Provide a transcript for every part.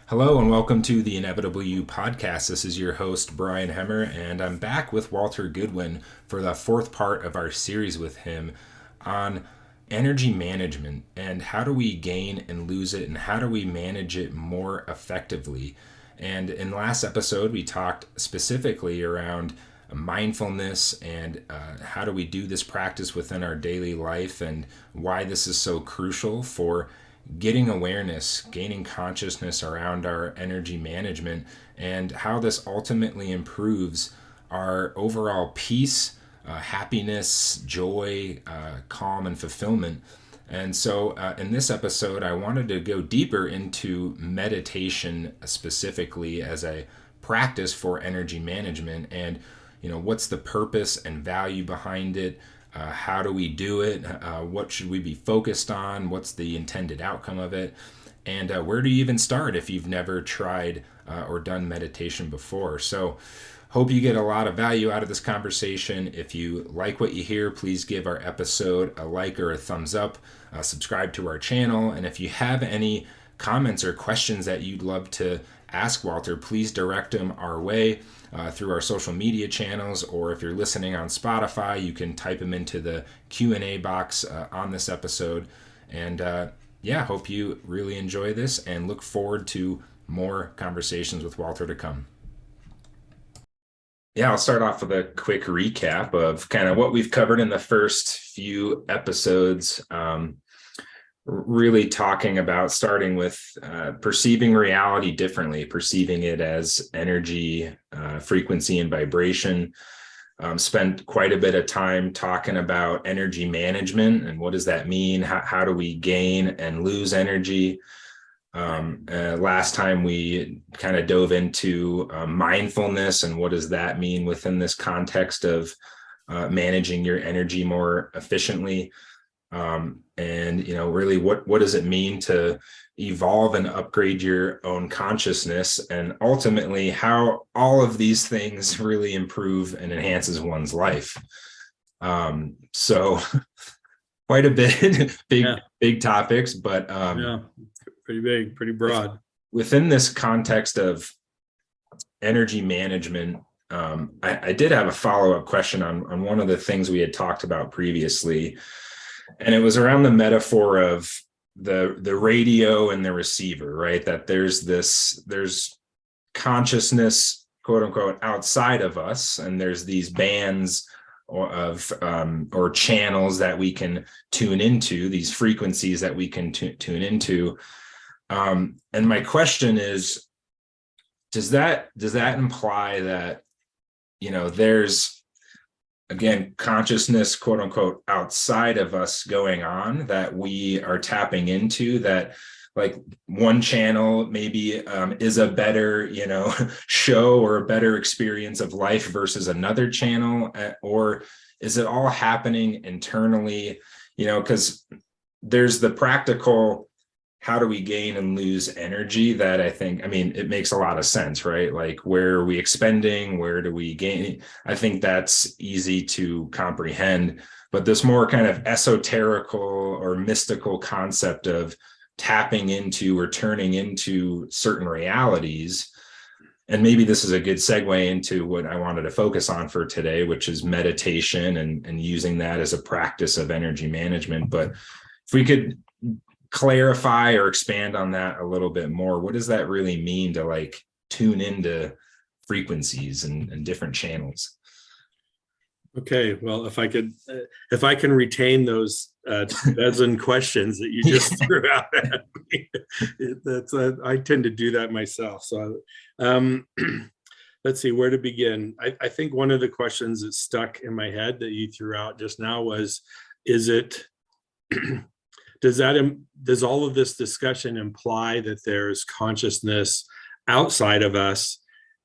Hello and welcome to the Inevitable You podcast. This is your host, Brian Hemmer, and I'm back with Walter Goodwin for the fourth part of our series with him on energy management and how do we gain and lose it and how do we manage it more effectively. And in the last episode, we talked specifically around mindfulness and how do we do this practice within our daily life and why this is so crucial for getting awareness, gaining consciousness around our energy management, and how this ultimately improves our overall peace, happiness, joy, calm, and fulfillment. And so, in this episode, I wanted to go deeper into meditation specifically as a practice for energy management and what's the purpose and value behind it. How do we do it? What should we be focused on? What's the intended outcome of it? And where do you even start if you've never tried or done meditation before? So, hope you get a lot of value out of this conversation. If you like what you hear, please give our episode a like or a thumbs up, subscribe to our channel, and if you have any comments or questions that you'd love to ask Walter, please direct them our way through our social media channels, or if you're listening on Spotify, you can type them into the Q&A box on this episode. And hope you really enjoy this and look forward to more conversations with Walter to come. Yeah, I'll start off with a quick recap of kind of what we've covered in the first few episodes. Really talking about starting with perceiving reality differently, perceiving it as energy, frequency, and vibration. Spent quite a bit of time talking about energy management and what does that mean? How do we gain and lose energy? Last time we kind of dove into mindfulness and what does that mean within this context of managing your energy more efficiently. And really what does it mean to evolve and upgrade your own consciousness, and ultimately how all of these things really improve and enhances one's life. So quite a bit big topics, but pretty big, pretty broad. Within this context of energy management, I did have a follow-up question on one of the things we had talked about previously. And it was around the metaphor of the radio and the receiver, right? That there's consciousness, quote unquote, outside of us, and there's these bands or channels that we can tune into, these frequencies that we can tune into. And my question is, does that imply that there's, again, consciousness, quote unquote, outside of us going on that we are tapping into, that like one channel maybe is a better, show or a better experience of life versus another channel? Or is it all happening internally? Because there's the practical, how do we gain and lose energy, that it makes a lot of sense, right? Like, where are we expending? Where do we gain? I think that's easy to comprehend, but this more kind of esoterical or mystical concept of tapping into or turning into certain realities. And maybe this is a good segue into what I wanted to focus on for today, which is meditation and using that as a practice of energy management. But if we could clarify or expand on that a little bit more, what does that really mean to like tune into frequencies and different channels? Okay, well, if I can retain those dozen questions that you just threw out at me, I tend to do that myself. So let's see where to begin. I think one of the questions that stuck in my head that you threw out just now was, does all of this discussion imply that there's consciousness outside of us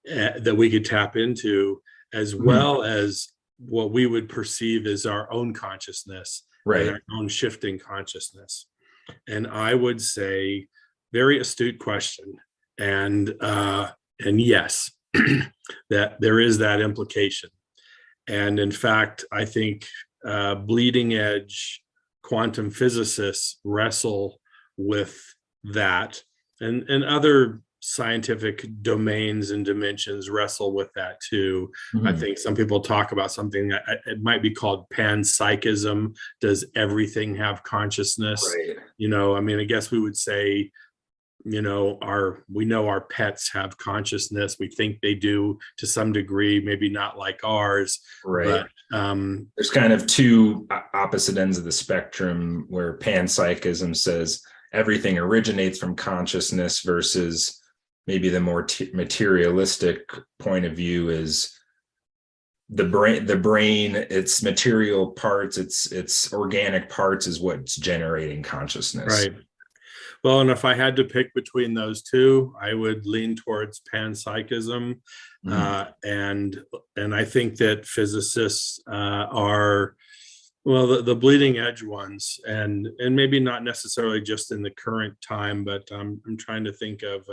that we could tap into, as well as what we would perceive as our own consciousness, right, and our own shifting consciousness? And I would say, very astute question, and yes, that there is that implication. And in fact, I think bleeding edge quantum physicists wrestle with that, and other scientific domains and dimensions wrestle with that too. I Mhm. think some people talk about something that it might be called panpsychism. Does everything have consciousness? Right. I mean, I guess we would say, we know our pets have consciousness. We think they do to some degree, maybe not like ours, Right. but There's kind of two opposite ends of the spectrum where panpsychism says everything originates from consciousness versus maybe the more materialistic point of view is the brain, its material parts, its organic parts is what's generating consciousness. right. Well, and if I had to pick between those two, I would lean towards panpsychism, Mhm. and I think that physicists are, well, the bleeding edge ones, and maybe not necessarily just in the current time, but I'm trying to think of.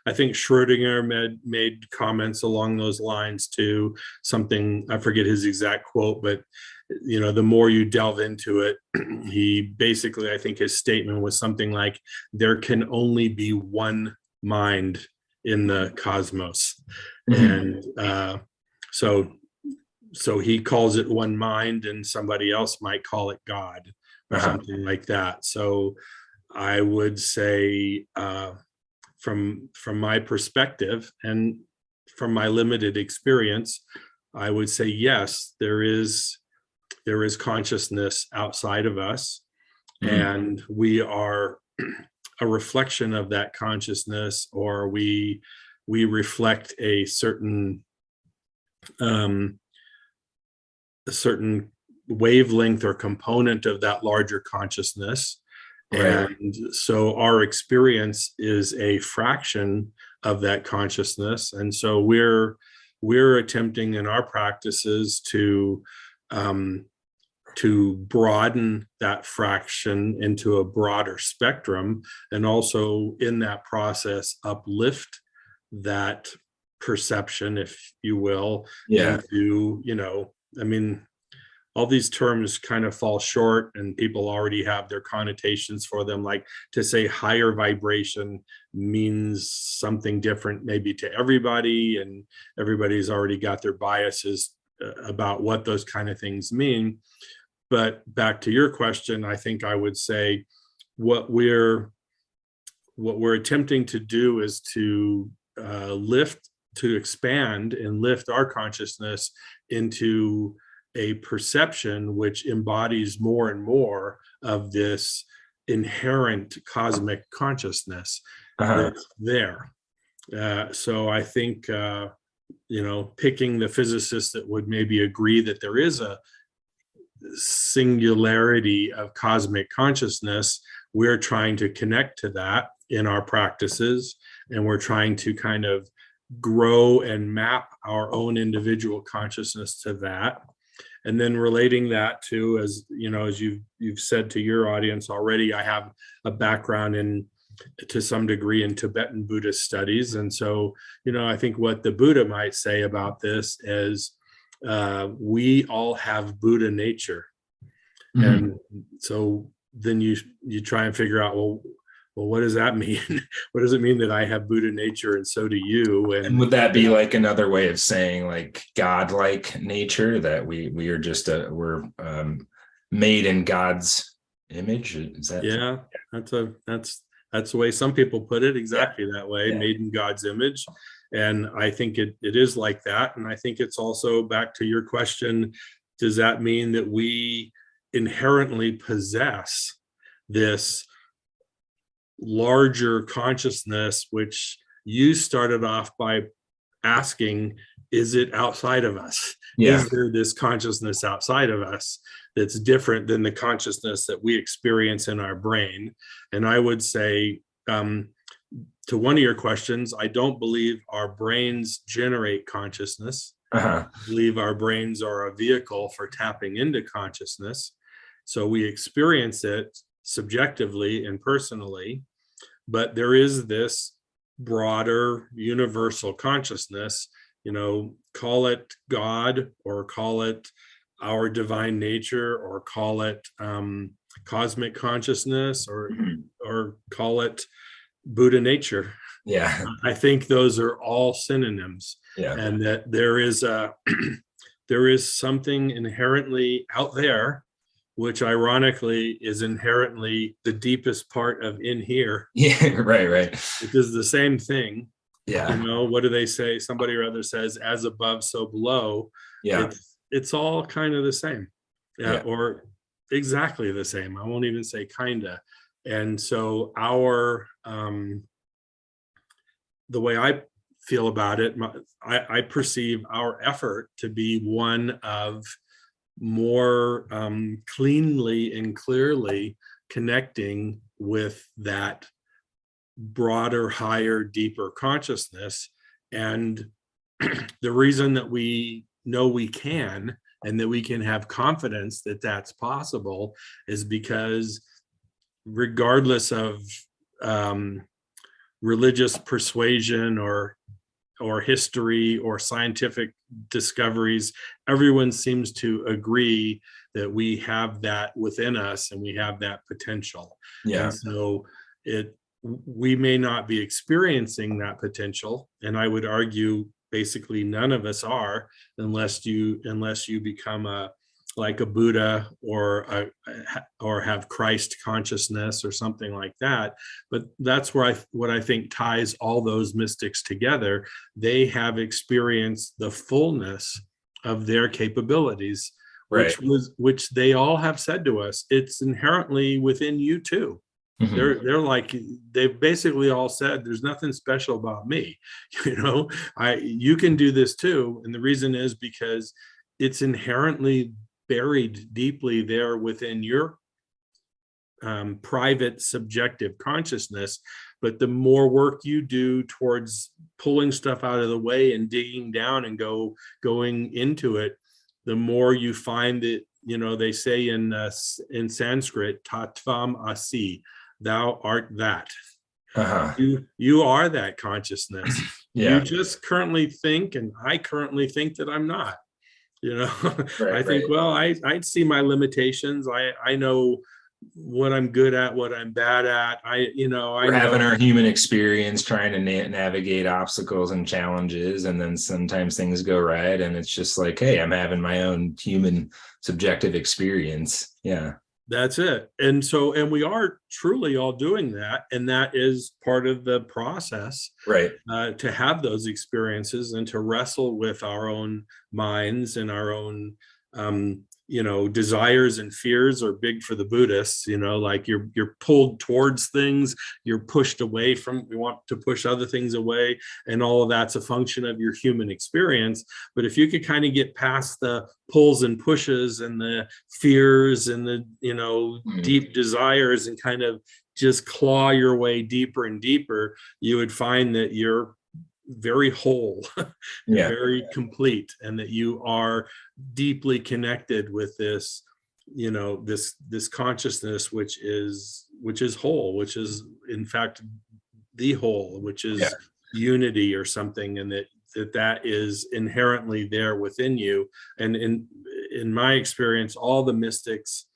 I think Schrodinger made comments along those lines too. Something, I forget his exact quote, but the more you delve into it, he basically, I think his statement was something like, "There can only be one mind in the cosmos," Mhm. and so so he calls it one mind, and somebody else might call it God or Uh-huh. something like that. So I would say, from my perspective and from my limited experience, I would say yes, there is consciousness outside of us, Mhm. and we are a reflection of that consciousness, or we reflect um, a certain wavelength or component of that larger consciousness. Right. And so our experience is a fraction of that consciousness. And so we're attempting in our practices um, to broaden that fraction into a broader spectrum, and also in that process uplift that perception, if you will, Yeah. into, I mean, all these terms kind of fall short, and people already have their connotations for them. Like, to say higher vibration means something different maybe to everybody, and everybody's already got their biases about what those kind of things mean. But back to your question, I think I would say what we're what we're attempting to do is to expand and lift our consciousness into a perception which embodies more and more of this inherent cosmic consciousness Uh-huh. that's there. So I think, picking the physicists that would maybe agree that there is a singularity of cosmic consciousness, we're trying to connect to that in our practices, and we're trying to kind of grow and map our own individual consciousness to that, and then relating that to, as as you've said to your audience already, I have a background in, to some degree, in Tibetan Buddhist studies. And so I think what the Buddha might say about this is, we all have Buddha nature. Mhm. And so then you try and figure out, well, what does that mean? What does it mean that I have Buddha nature and so do you? And And would that be like another way of saying like godlike nature, that we are just we're made in God's image? Is that? yeah, that's the way some people put it, Yeah. exactly that way, Yeah. made in God's image. And I think it is like that. And I think it's also, back to your question, does that mean that we inherently possess this larger consciousness, which you started off by asking, is it outside of us? Yeah. Is there this consciousness outside of us that's different than the consciousness that we experience in our brain? And I would say, to one of your questions, I don't believe our brains generate consciousness. Uh-huh. I believe our brains are a vehicle for tapping into consciousness. So we experience it subjectively and personally, but there is this broader universal consciousness, call it God, or call it our divine nature, or call it cosmic consciousness, or Mhm. call it Buddha nature. Yeah. I think those are all synonyms, Yeah. and that there is a there is something inherently out there, which ironically is inherently the deepest part of in here, Yeah. Right. Right. which is the same thing. You Yeah. know, what do they say? Somebody or other says, "As above, so below." Yeah. It's all kind of the same, yeah, Yeah. or exactly the same. I won't even say kinda. And so our the way I feel about it, I perceive our effort to be one of more cleanly and clearly connecting with that broader, higher, deeper consciousness. And the reason that we know we can, and that we can have confidence that that's possible, is because regardless of um, religious persuasion or history or scientific discoveries, everyone seems to agree that we have that within us and we have that potential. And Yeah. so it we may not be experiencing that potential, and I would argue basically none of us are, unless you become a like a Buddha or have Christ consciousness or something like that. But that's where what I think ties all those mystics together. They have experienced the fullness of their capabilities, Right. which they all have said to us, it's inherently within you too. Mhm. They're like, they've basically all said, there's nothing special about me. You can do this too. And the reason is because it's inherently buried deeply there within your private subjective consciousness. But the more work you do towards pulling stuff out of the way and digging down and going into it, the more you find that, they say in Sanskrit, tattvam asi, thou art that. Uh-huh. You are that consciousness. You Yeah. just currently think, and I currently think that I'm not. I Right. think, Right. well, I see my limitations. I know what I'm good at, what I'm bad at. I We're having know. our human experience trying to navigate obstacles and challenges, and then sometimes things go right, and it's just like, hey, I'm having my own human subjective experience. Yeah. That's it. And we are truly all doing that. And that is part of the process, Right. to have those experiences and to wrestle with our own minds and our own, desires and fears are big for the Buddhists. Like you're pulled towards things, you're pushed away from. We want to push other things away, and all of that's a function of your human experience. But if you could kind of get past the pulls and pushes and the fears and the Mhm. deep desires, and kind of just claw your way deeper and deeper, you would find that you're very whole. You're Yeah. very complete, and that you are deeply connected with this consciousness, which is whole, which is in fact the whole, which Yeah. is unity or something, and that is inherently there within you. And in my experience, all the mystics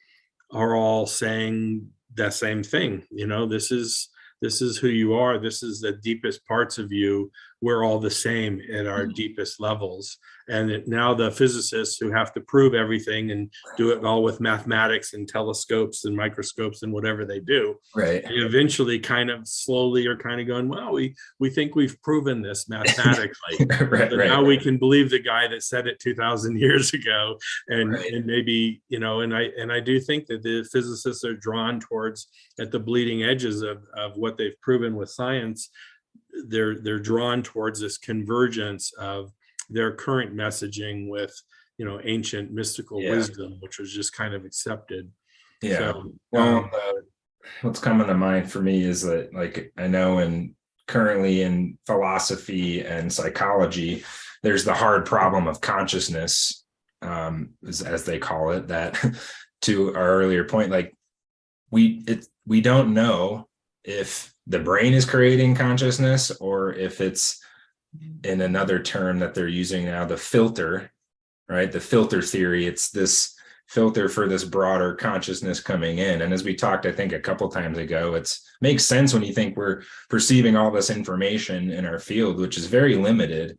are all saying the same thing. This is who you are. This is the deepest parts of you. We're all the same at our Mhm. deepest levels. And now the physicists who have to prove everything and do it all with mathematics and telescopes and microscopes and whatever they do, Right. they eventually kind of slowly are kind of going, well, we think we've proven this mathematically. Right. So Right. now we can believe the guy that said it 2,000 years ago. and Right. and maybe, and I do think that the physicists are drawn towards, at the bleeding edges of what they've proven with science. They're drawn towards this convergence of their current messaging with ancient mystical Yeah. wisdom, which was just kind of accepted. Yeah. So Well, what's coming to mind for me is that, like, I know currently in philosophy and psychology, there's the hard problem of consciousness, as they call it, that to our earlier point, like we don't know if the brain is creating consciousness, or if it's, in another term that they're using now, the filter, right? The filter theory. It's this filter for this broader consciousness coming in. And as we talked, I think a couple times ago, it's makes sense when you think we're perceiving all this information in our field, which is very limited,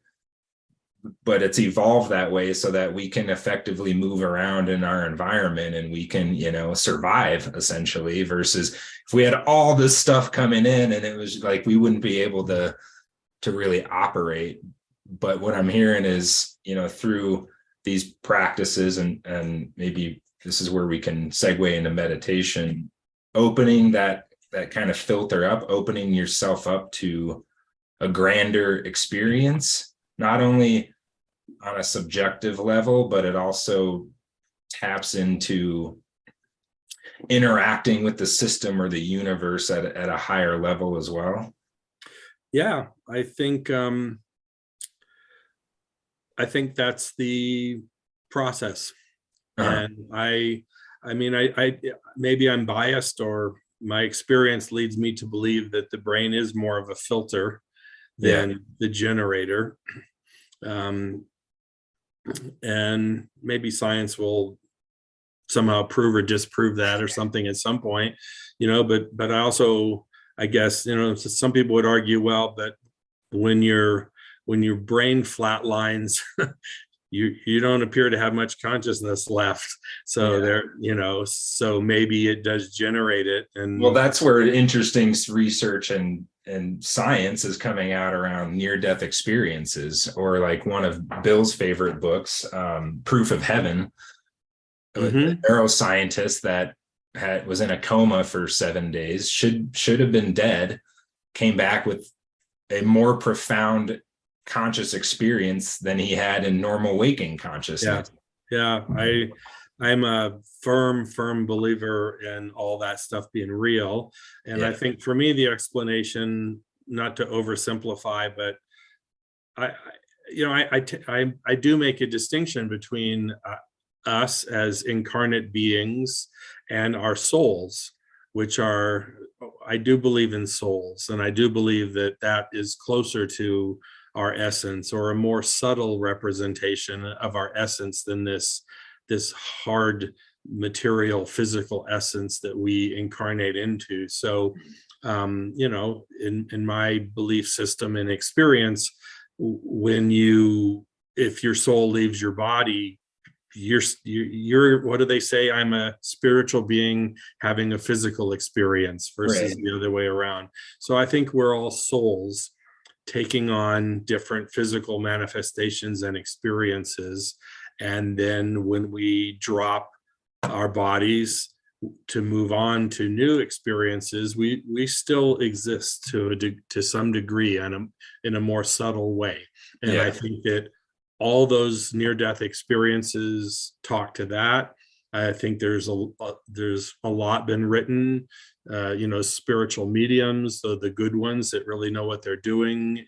but it's evolved that way so that we can effectively move around in our environment and we can, survive essentially, versus if we had all this stuff coming in and it was like, we wouldn't be able to really operate. But what I'm hearing is, through these practices, and maybe this is where we can segue into meditation, opening that kind of filter up, opening yourself up to a grander experience, not only on a subjective level, but it also taps into interacting with the system or the universe at a higher level as well. Yeah, I think that's the process. And I mean, I maybe I'm biased, or my experience leads me to believe that the brain is more of a filter than the generator. And maybe science will somehow prove or disprove that or something at some point, but I also, I guess, some people would argue, well, but when your brain flatlines, you don't appear to have much consciousness left. So so maybe it does generate it. And well, that's where interesting research and science is coming out around near-death experiences, or like one of Bill's favorite books, Proof of Heaven. A neuroscientist that was in a coma for 7 days, should have been dead, came back with a more profound conscious experience than he had in normal waking consciousness. I'm a firm believer in all that stuff being real. And I think for me, the explanation, not to oversimplify, but I do make a distinction between us as incarnate beings and our souls, which are, I do believe in souls, and I do believe that is closer to our essence, or a more subtle representation of our essence than this hard material physical essence that we incarnate into. So in my belief system and experience, if your soul leaves your body, you're what do they say, I'm a spiritual being having a physical experience, versus the other way around. So I think we're all souls taking on different physical manifestations and experiences, and then when we drop our bodies to move on to new experiences, we still exist to some degree, and in a more subtle way. And I think that all those near-death experiences talk to that. I think there's a lot been written, spiritual mediums, the good ones that really know what they're doing,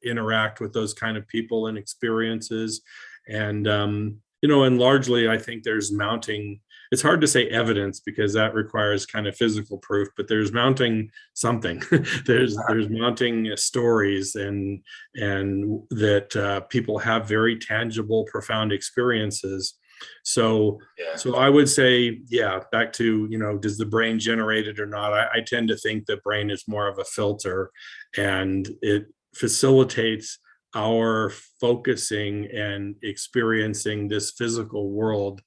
interact with those kind of people and experiences. And, and largely, I think there's mounting, it's hard to say evidence because that requires kind of physical proof, but there's mounting something. there's mounting stories and that people have very tangible, profound experiences. So I would say, back to, does the brain generate it or not? I tend to think the brain is more of a filter, and it facilitates our focusing and experiencing this physical world,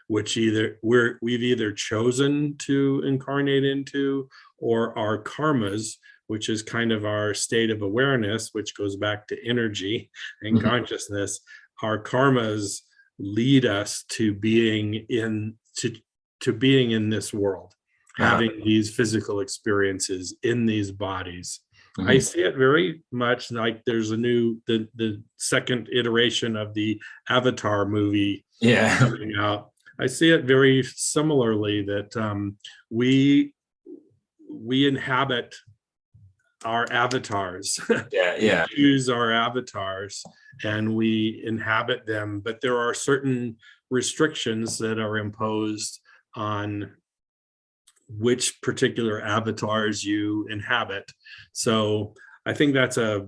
which we've either chosen to incarnate into, or our karmas, which is kind of our state of awareness, which goes back to energy and consciousness. Our karmas lead us to being in this world, having these physical experiences in these bodies. I see it very much like there's the second iteration of the Avatar movie coming out. I see it very similarly, that we inhabit our avatars. We choose our avatars and we inhabit them, but there are certain restrictions that are imposed on which particular avatars you inhabit. So I think that's a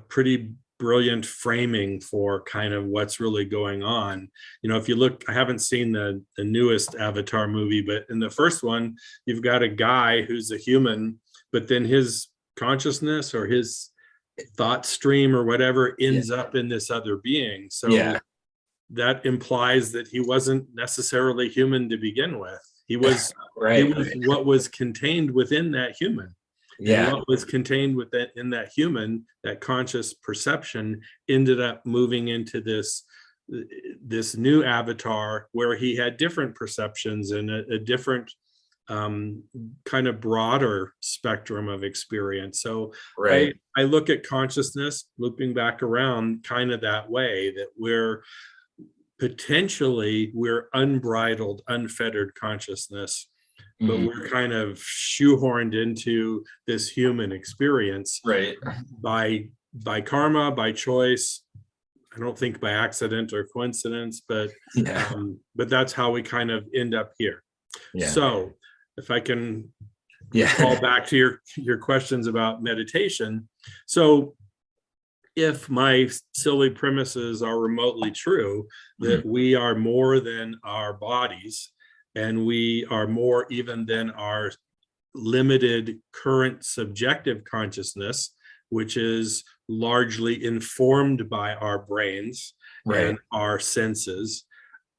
pretty brilliant framing for kind of what's really going on. If you look, I haven't seen the newest Avatar movie, but in the first one, you've got a guy who's a human, but then his consciousness or his thought stream or whatever ends up in this other being. So that implies that he wasn't necessarily human to begin with. He was, right. he was what was contained within that human. And what was contained in that human, that conscious perception, ended up moving into this new avatar where he had different perceptions and a different kind of broader spectrum of experience. So I look at consciousness looping back around kind of that way, that we're unbridled, unfettered consciousness, but we're kind of shoehorned into this human experience by karma, by choice. I don't think by accident or coincidence, but that's how we kind of end up here. So if I can call back to your questions about meditation. So if my silly premises are remotely true, that we are more than our bodies, and we are more even than our limited current subjective consciousness, which is largely informed by our brains and our senses.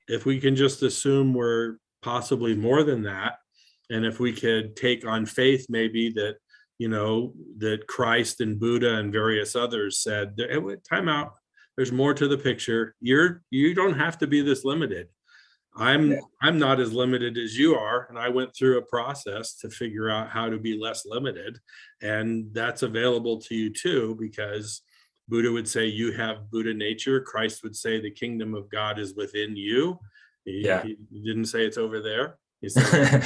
If we can just assume we're possibly more than that, and if we could take on faith maybe that, that Christ and Buddha and various others said, hey, time out, there's more to the picture. You don't have to be this limited. I'm not as limited as you are, and I went through a process to figure out how to be less limited, and that's available to you too, because Buddha would say you have Buddha nature. Christ would say the kingdom of God is within you. He didn't say it's over there. He said,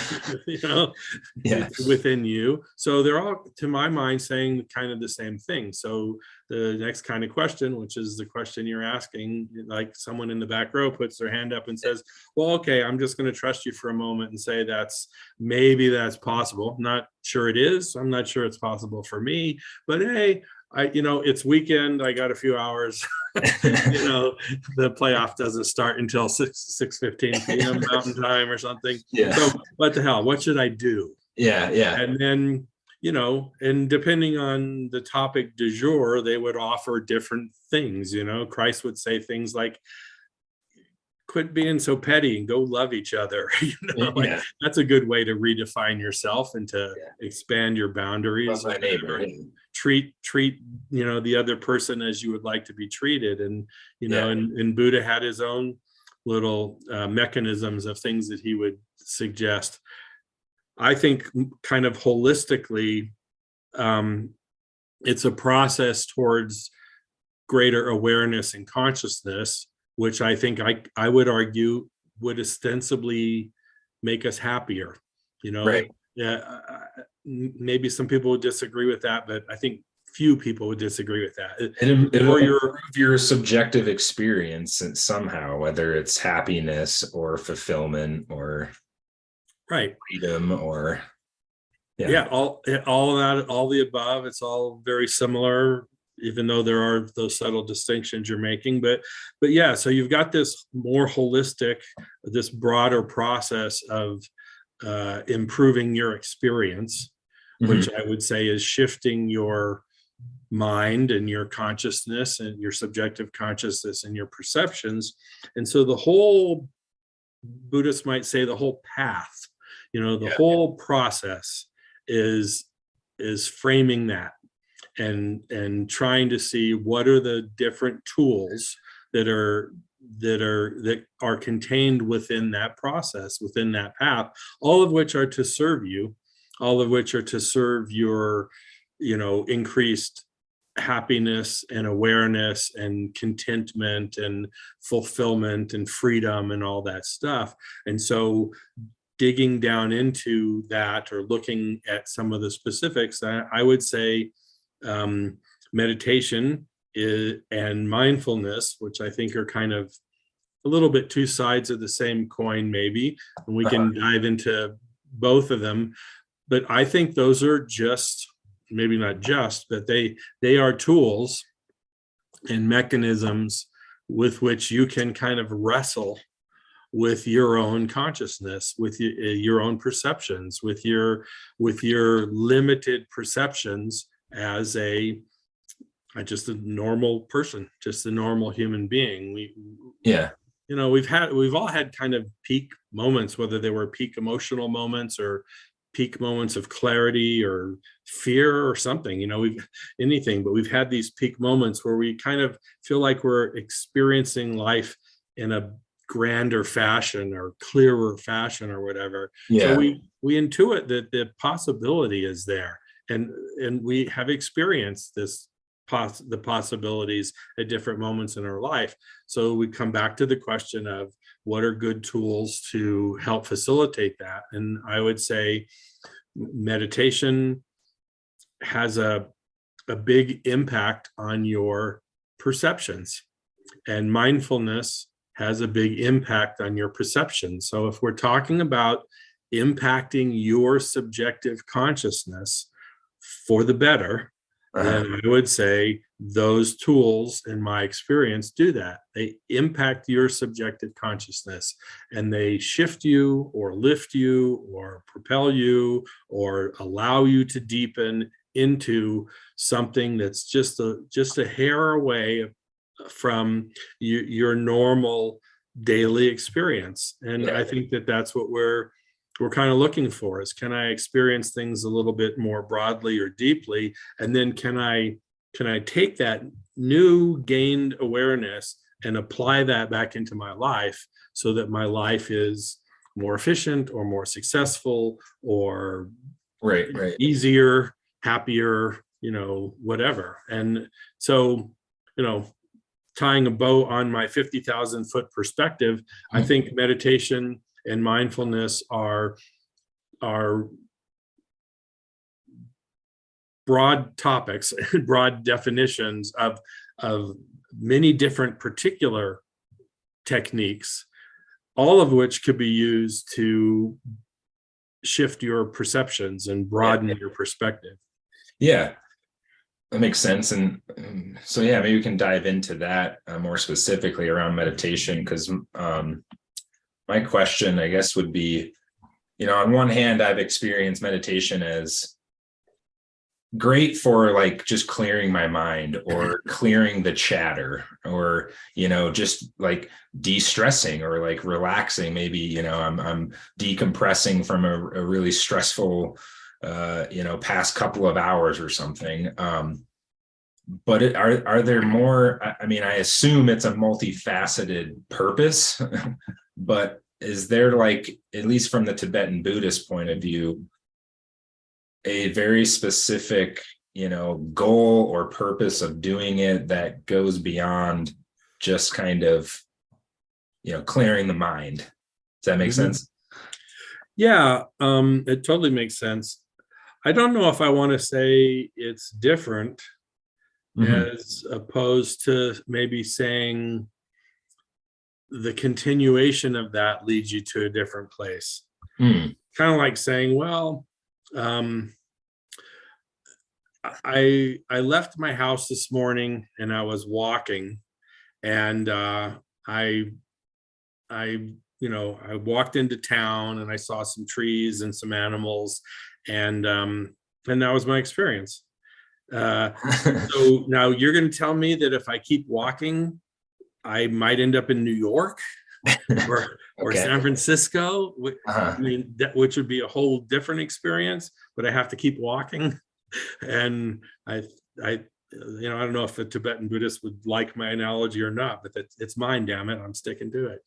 it's within you. So they're all, to my mind, saying kind of the same thing. So the next kind of question, which is the question you're asking, like someone in the back row puts their hand up and says, well, okay, I'm just going to trust you for a moment and say maybe that's possible. I'm not sure it is. I'm not sure it's possible for me, but hey, it's weekend. I got a few hours. The playoff doesn't start until 6:15 p.m. Mountain Time or something. So what the hell? What should I do? And then, and depending on the topic du jour, they would offer different things. Christ would say things like, quit being so petty and go love each other. That's a good way to redefine yourself and to expand your boundaries. Love my neighbor. Treat the other person as you would like to be treated. And and Buddha had his own little mechanisms of things that he would suggest. I think kind of holistically, it's a process towards greater awareness and consciousness, which I think I would argue would ostensibly make us happier. Maybe some people would disagree with that, but I think few people would disagree with that. It'll improve your subjective experience somehow, whether it's happiness or fulfillment or freedom or all that, all the above. It's all very similar, even though there are those subtle distinctions you're making. But so you've got this more holistic, this broader process of improving your experience, which I would say is shifting your mind and your consciousness and your subjective consciousness and your perceptions. And so the whole, Buddhists might say, the whole path, the whole process is framing that and trying to see what are the different tools that are contained within that process, within that path, all of which are to serve you, all of which are to serve your, increased happiness and awareness and contentment and fulfillment and freedom and all that stuff. And so digging down into that, or looking at some of the specifics, I would say meditation and mindfulness, which I think are kind of a little bit two sides of the same coin, maybe, and we can dive into both of them. But I think those are just, maybe not just, but they are tools and mechanisms with which you can kind of wrestle with your own consciousness, with your own perceptions, with your limited perceptions as just a normal person, just a normal human being. Yeah. We've all had kind of peak moments, whether they were peak emotional moments or peak moments of clarity or fear or something, but we've had these peak moments where we kind of feel like we're experiencing life in a grander fashion or clearer fashion or whatever. So Yeah. we intuit that the possibility is there, and we have experienced the possibilities at different moments in our life. So we come back to the question of what are good tools to help facilitate that. And I would say meditation has a big impact on your perceptions, and mindfulness has a big impact on your perception. So if we're talking about impacting your subjective consciousness for the better, then I would say those tools, in my experience, do that. They impact your subjective consciousness, and they shift you or lift you or propel you or allow you to deepen into something that's just a hair away from your normal daily experience. And Yeah. I think that that's what we're kind of looking for, is, can I experience things a little bit more broadly or deeply, and then can I take that new gained awareness and apply that back into my life so that my life is more efficient or more successful or Right. easier, happier, whatever. And so, tying a bow on my 50,000 foot perspective, I think meditation and mindfulness are broad topics, broad definitions of many different particular techniques, all of which could be used to shift your perceptions and broaden your perspective. Yeah, that makes sense. And so, yeah, maybe we can dive into that more specifically around meditation, because my question, I guess, would be, on one hand, I've experienced meditation as great for like just clearing my mind or clearing the chatter, or just like de-stressing or like relaxing. Maybe I'm decompressing from a really stressful past couple of hours or something. But are there more? I mean, I assume it's a multifaceted purpose, but is there, like, at least from the Tibetan Buddhist point of view, a very specific, goal or purpose of doing it that goes beyond just kind of, clearing the mind? Does that make sense? Yeah, it totally makes sense. I don't know if I want to say it's different, as opposed to maybe saying the continuation of that leads you to a different place. Kind of like saying, well, I left my house this morning and I was walking, and I walked into town and I saw some trees and some animals, and that was my experience. So now you're going to tell me that if I keep walking, I might end up in New York or San Francisco. I mean, which would be a whole different experience, but I have to keep walking. And I don't know if the Tibetan Buddhists would like my analogy or not, but it's mine, damn it. I'm sticking to it.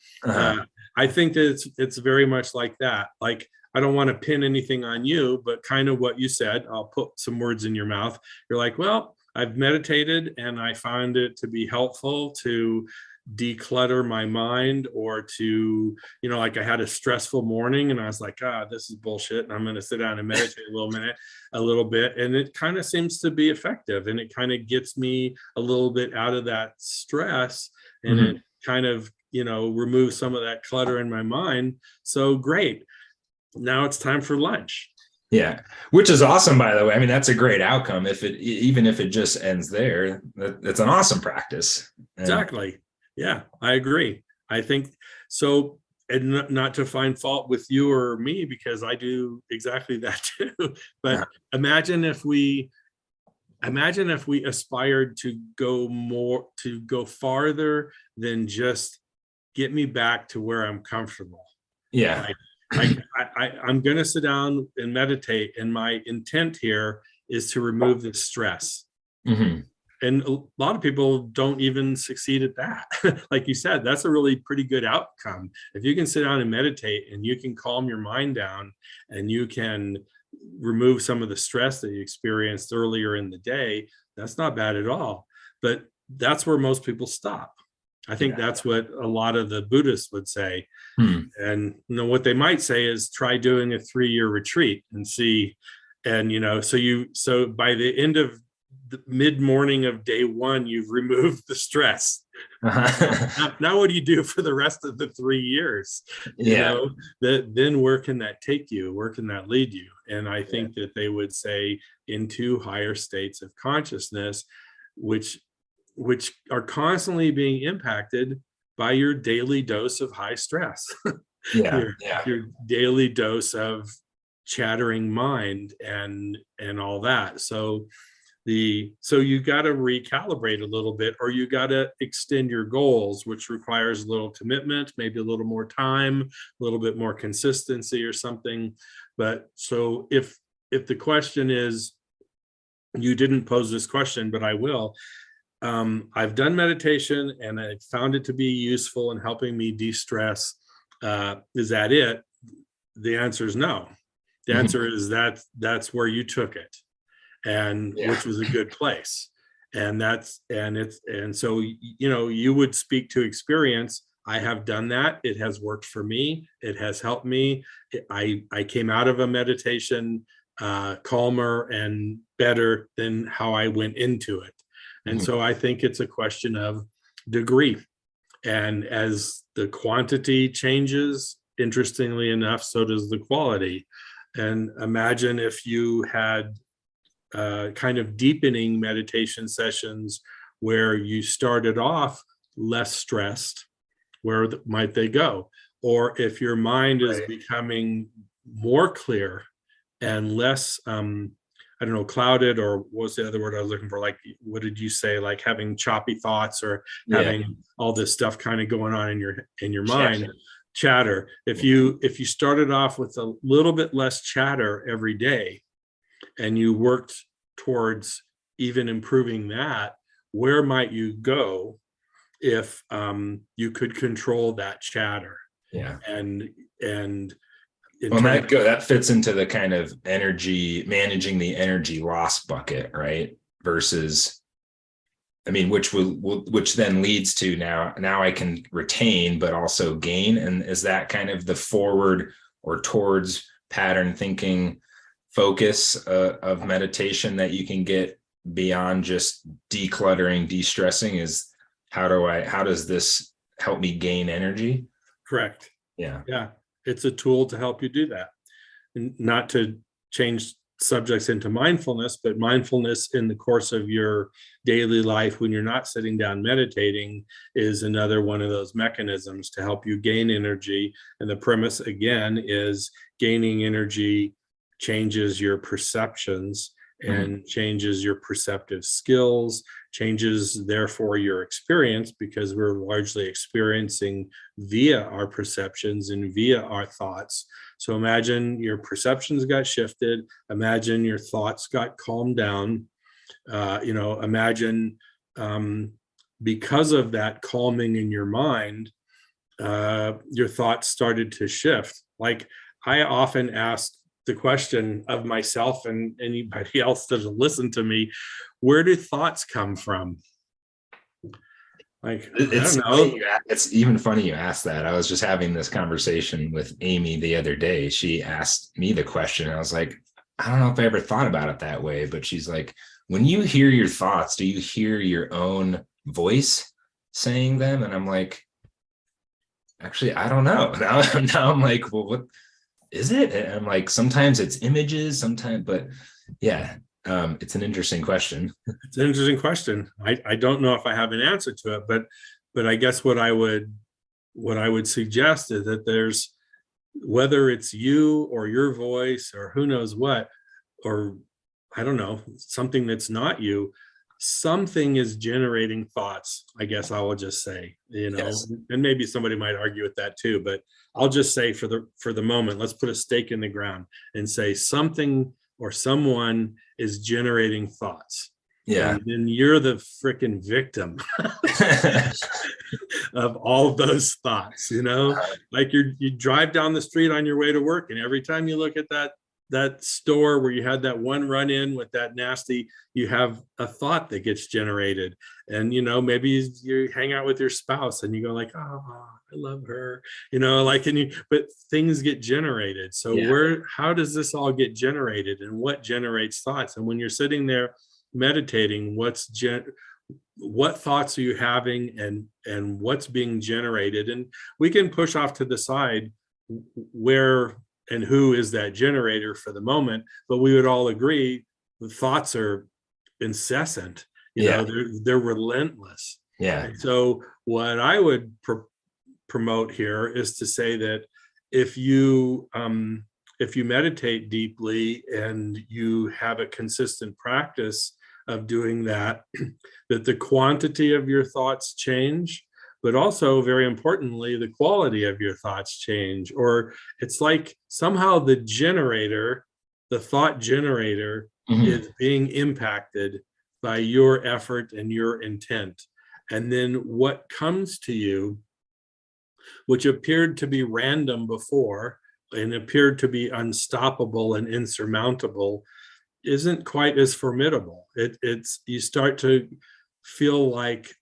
I think that it's very much like that. Like, I don't want to pin anything on you, but kind of what you said, I'll put some words in your mouth. You're like, well, I've meditated and I found it to be helpful to declutter my mind, or to, like, I had a stressful morning and I was like, this is bullshit, and I'm going to sit down and meditate a little bit. And it kind of seems to be effective, and it kind of gets me a little bit out of that stress, and it kind of, removes some of that clutter in my mind. So great. Now it's time for lunch. Yeah, which is awesome, by the way. I mean, that's a great outcome. Even if it just ends there, that's an awesome practice. And Exactly. Yeah, I agree. I think so. And not to find fault with you or me, because I do exactly that too. But imagine if we aspired to go farther than just get me back to where I'm comfortable. yeah, Like I'm going to sit down and meditate, and my intent here is to remove the stress. hmm, And a lot of people don't even succeed at that. Like you said, that's a really pretty good outcome. If you can sit down and meditate and you can calm your mind down and you can remove some of the stress that you experienced earlier in the day, that's not bad at all. But that's where most people stop. I think yeah, that's what a lot of the Buddhists would say. hmm, And what they might say is try doing a 3-year retreat and see. And so by the end of the mid morning of day one, you've removed the stress. uh-huh. Now what do you do for the rest of the 3 years? Yeah, Then where can that take you? Where can that lead you? And I yeah, think that they would say into higher states of consciousness, which are constantly being impacted by your daily dose of high stress. yeah, your yeah. your daily dose of chattering mind and all that. So you got to recalibrate a little bit, or you got to extend your goals, which requires a little commitment, maybe a little more time, a little bit more consistency or something. But so if the question is, you didn't pose this question, but I will. I've done meditation and I found it to be useful in helping me de-stress. Is that it? The answer is no. The Mhm. answer is that's where you took it, and Yeah, which was a good place. And so you would speak to experience. I have done that. It has worked for me. It has helped me. I came out of a meditation calmer and better than how I went into it. And mhm. so I think it's a question of degree. And as the quantity changes, interestingly enough, so does the quality. And imagine if you had kind of deepening meditation sessions where you started off less stressed, where might they go? Or if your mind is Right. becoming more clear and less, I don't know, clouded, or what's the other word I was looking for? Like, what did you say? Like having choppy thoughts or Yeah, having all this stuff kind of going on in your mind, chatter. chatter. If you started off with a little bit less chatter every day, and you worked towards even improving that, where might you go if you could control that chatter? Yeah. And and in Well, terms, that fits into the kind of energy managing the energy loss bucket, right? Versus, I mean, which then leads to now I can retain but also gain. And is that kind of the forward or towards pattern thinking focus of meditation that you can get beyond just decluttering, de-stressing? Is how does this help me gain energy? correct. Yeah. Yeah, it's a tool to help you do that. And not to change subjects into mindfulness, but mindfulness in the course of your daily life when you're not sitting down meditating is another one of those mechanisms to help you gain energy. And the premise again is gaining energy changes your perceptions Mhm. and changes your perceptive skills, changes therefore your experience, because we're largely experiencing via our perceptions and via our thoughts. So imagine your perceptions got shifted. Imagine your thoughts got calmed down. Imagine because of that calming in your mind, your thoughts started to shift. Like I often ask the question of myself and anybody else that will listen to me, where do thoughts come from? Like, I don't know. It's even funny you asked that. I was just having this conversation with Amy the other day. She asked me the question. I was like, I don't know if I ever thought about it that way, but she's like, when you hear your thoughts, do you hear your own voice saying them? And I'm like, actually, I don't know. Now I'm like, well, what is it? And I'm like, sometimes it's images, sometimes, but yeah, it's an interesting question. It's an interesting question. I don't know if I have an answer to it, but I guess what I would suggest is that there's, whether it's you or your voice or who knows what, or I don't know, something that's not you, something is generating thoughts, I guess I will just say, Yes. and maybe somebody might argue with that too, but I'll just say for the moment, let's put a stake in the ground and say something or someone is generating thoughts. Yeah. And then you're the freaking victim of all of those thoughts, like you drive down the street on your way to work, and every time you look at that store where you had that one run in with that nasty, you have a thought that gets generated. And maybe you hang out with your spouse and you go like, oh, I love her, like, but things get generated. So Yeah. how does this all get generated, and what generates thoughts? And when you're sitting there meditating, what thoughts are you having, and what's being generated? And we can push off to the side where and who is that generator for the moment, but we would all agree the thoughts are incessant. Yeah. They're relentless. Yeah. And so what I would promote here is to say that if you meditate deeply and you have a consistent practice of doing that, that the quantity of your thoughts change, but also very importantly, the quality of your thoughts change. Or it's like somehow the thought generator Mhm. is being impacted by your effort and your intent. And then what comes to you, which appeared to be random before and appeared to be unstoppable and insurmountable, isn't quite as formidable. It's you start to feel like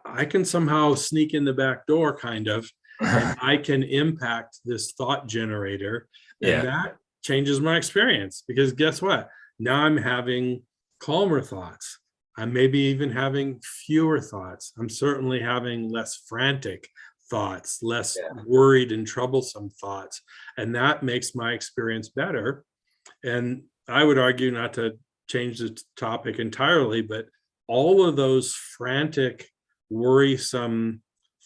I can somehow sneak in the back door, kind of, and I can impact this thought generator, and Yeah. that changes my experience, because guess what? Now I'm having calmer thoughts. I'm maybe even having fewer thoughts. I'm certainly having less frantic thoughts, less Yeah. worried and troublesome thoughts, and that makes my experience better. And I would argue, not to change the topic entirely, but all of those frantic, worrisome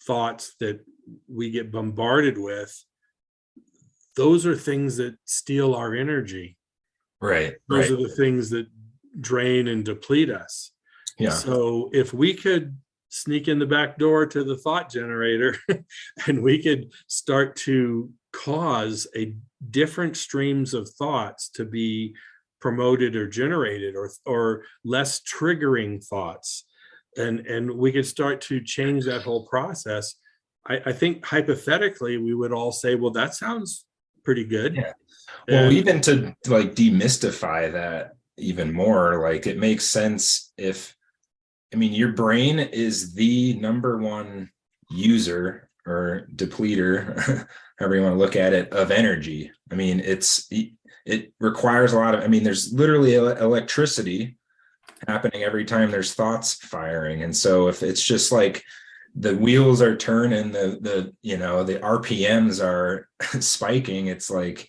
thoughts that we get bombarded with, those are things that steal our energy. Right. Those Right. are the things that drain and deplete us. Yeah. So if we could sneak in the back door to the thought generator and we could start to cause a different streams of thoughts to be promoted or generated, or less triggering thoughts, and we could start to change that whole process, I think hypothetically we would all say, well, that sounds pretty good. Yeah. Well, And even to like demystify that even more, like it makes sense if, I mean, your brain is the number one user or depleter, however you want to look at it, of energy. I mean, it requires a lot of, I mean, there's literally electricity happening every time there's thoughts firing. And so if it's just like the wheels are turning, the RPMs are spiking, it's like,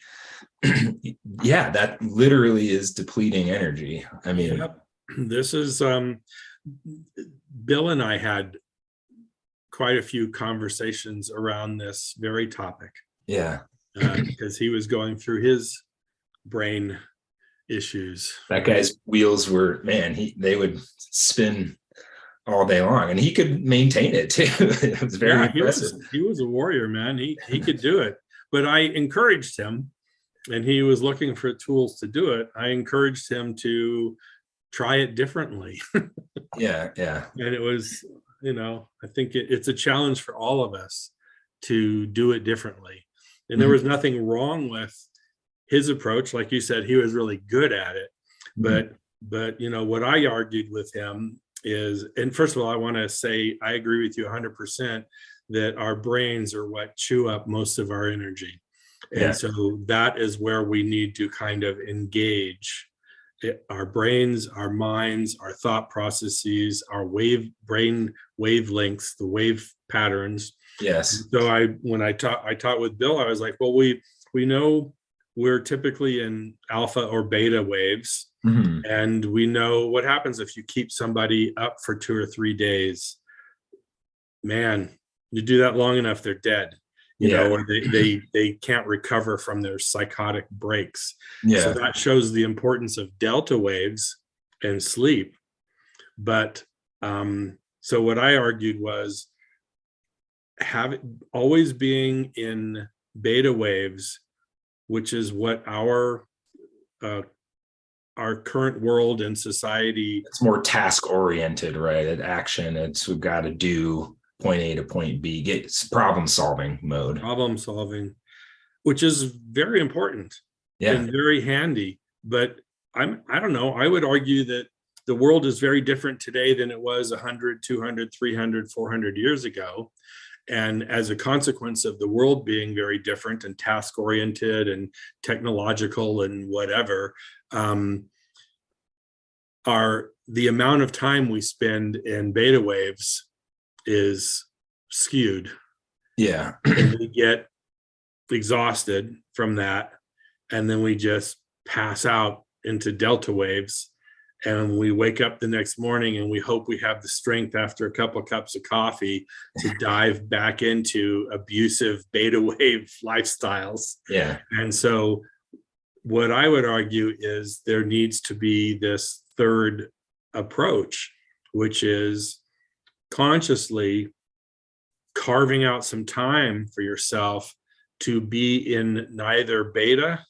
yeah, that literally is depleting energy. I mean, yep, this is Bill and I had quite a few conversations around this very topic, yeah, because he was going through his brain issues. that guy's wheels were, man, they would spin all day long, and he could maintain it too. It was very Yeah, impressive. he was a warrior, man. He could do it. But I encouraged him, and he was looking for tools to do it. I encouraged him to try it differently. Yeah, yeah. And it was, I think it's a challenge for all of us to do it differently. And there Mhm. was nothing wrong with his approach. Like you said, he was really good at it. Mhm. But what I argued with him is, and first of all, I want to say I agree with you 100% that our brains are what chew up most of our energy. Yeah, And so that is where we need to kind of engage our brains, our minds, our thought processes, our brain wavelengths, the wave patterns. yes. So when I taught with Bill, I was like, well, we know we're typically in alpha or beta waves. Mhm. And we know what happens if you keep somebody up for 2 or 3 days. Man, you do that long enough, they're dead, Yeah. or they can't recover from their psychotic breaks. So Yeah. that shows the importance of delta waves and sleep. But so what I argued was always being in beta waves, which is what uh, our current world and society. It's more task oriented, right? At action, it's we've got to do point A to point B, get problem solving mode. Problem solving, which is very important Yeah. and very handy. But I don't know, I would argue that the world is very different today than it was 100, 200, 300, 400 years ago. And as a consequence of the world being very different and task oriented and technological and whatever, the amount of time we spend in beta waves is skewed. Yeah. And we get exhausted from that. And then we just pass out into delta waves. And we wake up the next morning and we hope we have the strength after a couple of cups of coffee to dive back into abusive beta wave lifestyles. Yeah. And so what I would argue is there needs to be this third approach, which is consciously carving out some time for yourself to be in neither beta,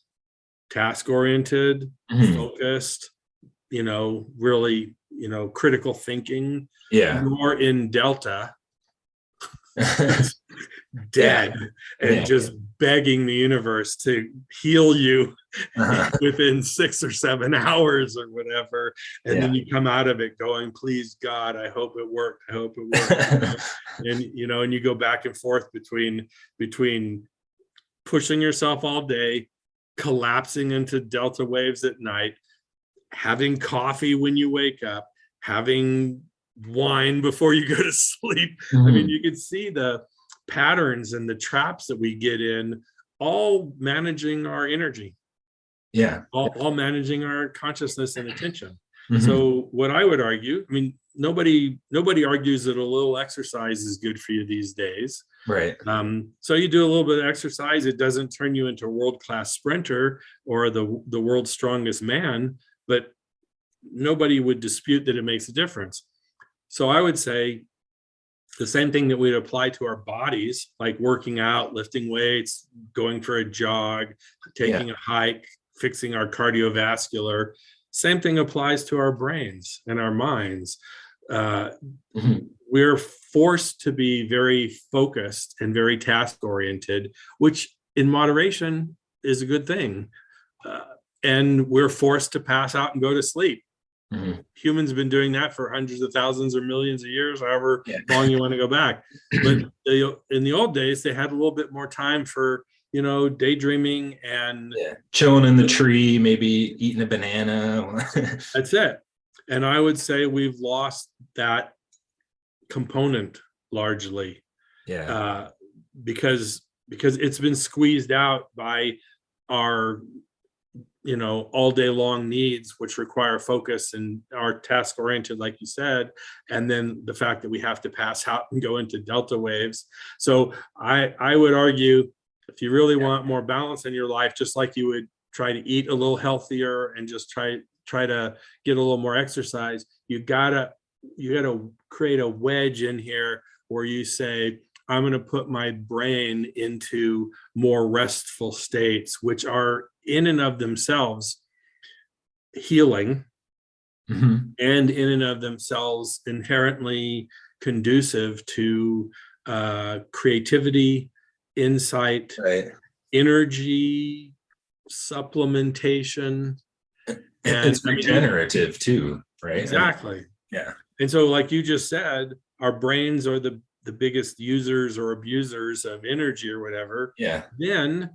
task oriented, focused, really, critical thinking, Yeah. nor in delta, dead, and just begging the universe to heal you within 6 or 7 hours or whatever. And then you come out of it going, please God, I hope it worked. I hope it worked. And you go back and forth between pushing yourself all day, collapsing into delta waves at night, having coffee when you wake up, having wine before you go to sleep. I mean, you can see the patterns and the traps that we get in, all managing our energy. Yeah. All managing our consciousness and attention. So what I would argue, I mean, nobody argues that a little exercise is good for you these days. Right. So you do a little bit of exercise, it doesn't turn you into a world-class sprinter or the world's strongest man, but nobody would dispute that it makes a difference. So I would say the same thing that we'd apply to our bodies, like working out, lifting weights, going for a jog, taking a hike, fixing our cardiovascular. Same thing applies to our brains and our minds. We're forced to be very focused and very task oriented, which in moderation is a good thing. And we're forced to pass out and go to sleep. Humans have been doing that for hundreds of thousands or millions of years, however long you want to go back. But in the old days, they had a little bit more time for, daydreaming and chilling in the tree, maybe eating a banana. That's it. And I would say we've lost that component largely. Because it's been squeezed out by our all day long needs, which require focus and are task oriented, like you said, and then the fact that we have to pass out and go into delta waves. So I would argue, if you really want more balance in your life, just like you would try to eat a little healthier and just try to get a little more exercise, you gotta create a wedge in here where you say, I'm going to put my brain into more restful states, which are in and of themselves healing and in and of themselves inherently conducive to creativity, insight, energy, supplementation. And it's regenerative too, right? Exactly. Yeah. And so, like you just said, our brains are the biggest users or abusers of energy or whatever. Yeah. Then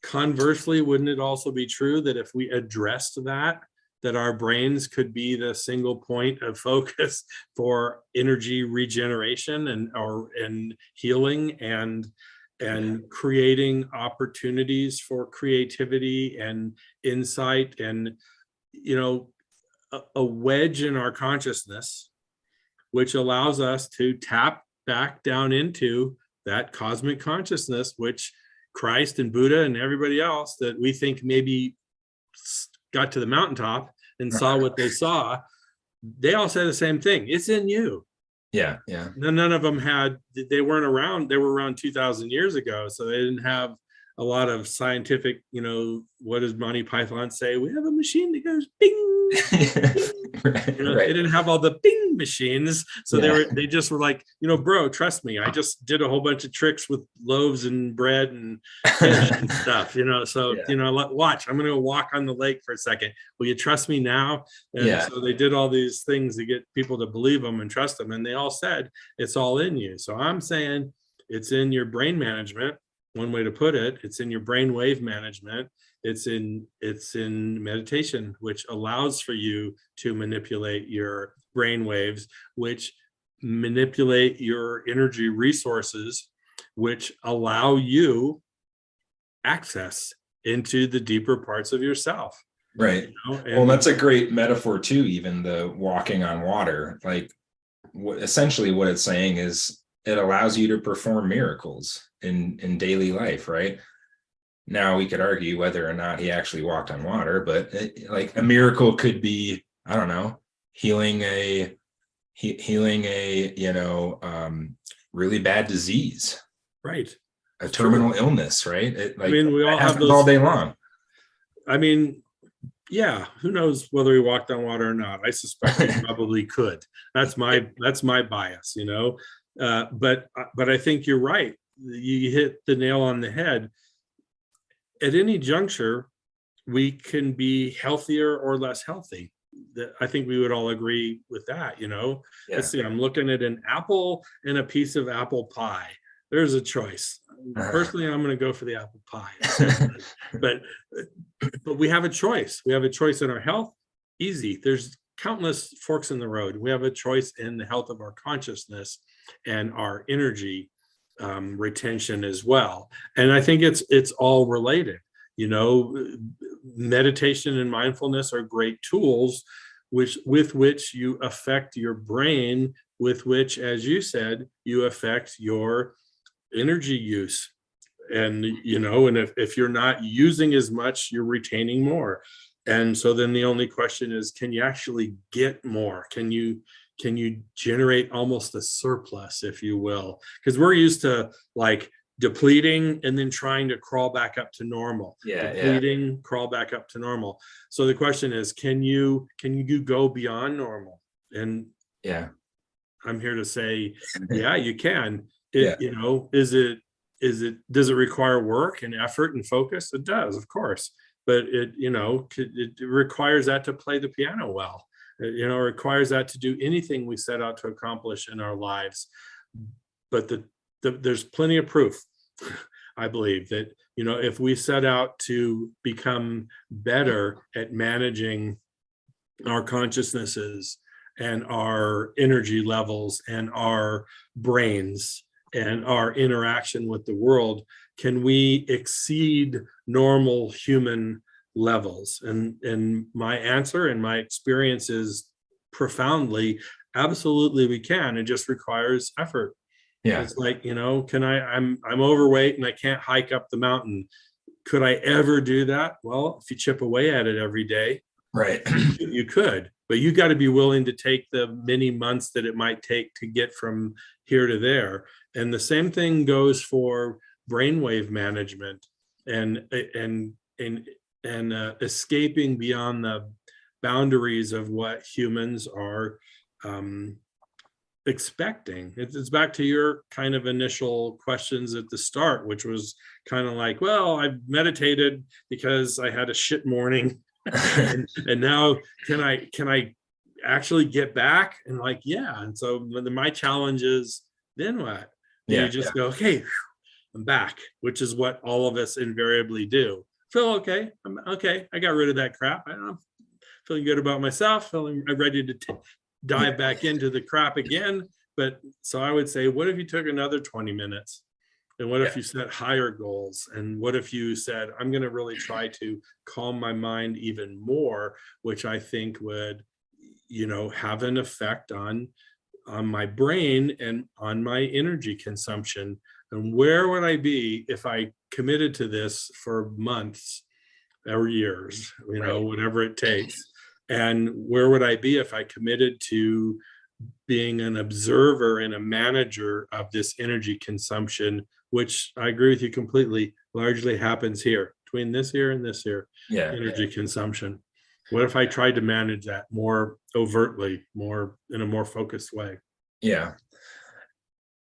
conversely, wouldn't it also be true that if we addressed that our brains could be the single point of focus for energy regeneration and healing and and creating opportunities for creativity and insight, and a wedge in our consciousness, which allows us to tap back down into that cosmic consciousness, which Christ and Buddha and everybody else that we think maybe got to the mountaintop and saw what they saw, they all say the same thing. It's in you. Yeah. None of them they weren't around. They were around 2,000 years ago. So they didn't have a lot of scientific, what does Monty Python say? We have a machine that goes bing. Right. They didn't have all the bing machines. So they just were like, bro, trust me. I just did a whole bunch of tricks with loaves and bread and fish and stuff, so, watch, I'm going to walk on the lake for a second. Will you trust me now? And so they did all these things to get people to believe them and trust them. And they all said, it's all in you. So I'm saying it's in your brain management. One way to put it, it's in your brain wave management. It's in meditation, which allows for you to manipulate your brain waves, which manipulate your energy resources, which allow you access into the deeper parts of yourself. Right. Well, that's a great metaphor too, even the walking on water. Like essentially what it's saying is it allows you to perform miracles in daily life, right? Now we could argue whether or not he actually walked on water, but like a miracle could be, I don't know, healing a really bad disease, right? A terminal illness, right? We all have those all day long. Yeah, who knows whether he walked on water or not? I suspect he probably could. That's my bias, but I think you're right. You hit the nail on the head. At any juncture, we can be healthier or less healthy. I think we would all agree with that, Let's see, I'm looking at an apple and a piece of apple pie. There's a choice. Personally, I'm going to go for the apple pie. but we have a choice. We have a choice in our health. Easy. There's countless forks in the road. We have a choice in the health of our consciousness and our energy retention as well. And I think it's all related. Meditation and mindfulness are great tools with which you affect your brain, with which, as you said, you affect your energy use. And and if you're not using as much, you're retaining more. And so then the only question is, can you actually get more? Can you generate almost a surplus, if you will? Because we're used to like depleting and then trying to crawl back up to normal. Crawl back up to normal. So the question is, can you go beyond normal? And I'm here to say, you can. Does it require work and effort and focus? It does, of course. But it requires that to play the piano well. It requires that to do anything we set out to accomplish in our lives. But there's plenty of proof, I believe, that if we set out to become better at managing our consciousnesses and our energy levels and our brains and our interaction with the world, can we exceed normal human levels? And my answer and my experience is profoundly, absolutely we can. It just requires effort. It's like, I'm overweight and I can't hike up the mountain. Could I ever do that? Well, if you chip away at it every day, right, you could, but you got to be willing to take the many months that it might take to get from here to there. And the same thing goes for brainwave management and escaping beyond the boundaries of what humans are expecting. It's back to your kind of initial questions at the start, which was kind of like, well, I meditated because I had a shit morning, and now can I actually get back? And like, yeah. And so my challenge is, then what? You just go, okay, I'm back, which is what all of us invariably do. Feel okay. I'm okay. I got rid of that crap. I'm feeling good about myself, feeling ready to dive back into the crap again. But so I would say, what if you took another 20 minutes And what Yeah. if you set higher goals? And what if you said, I'm going to really try to calm my mind even more, which I think would, have an effect on my brain and on my energy consumption. And where would I be if I committed to this for months or years, Right. whatever it takes? And where would I be if I committed to being an observer and a manager of this energy consumption, which I agree with you completely, largely happens here between this year and this year, Yeah. energy consumption. What if I tried to manage that more overtly, more in a more focused way? Yeah.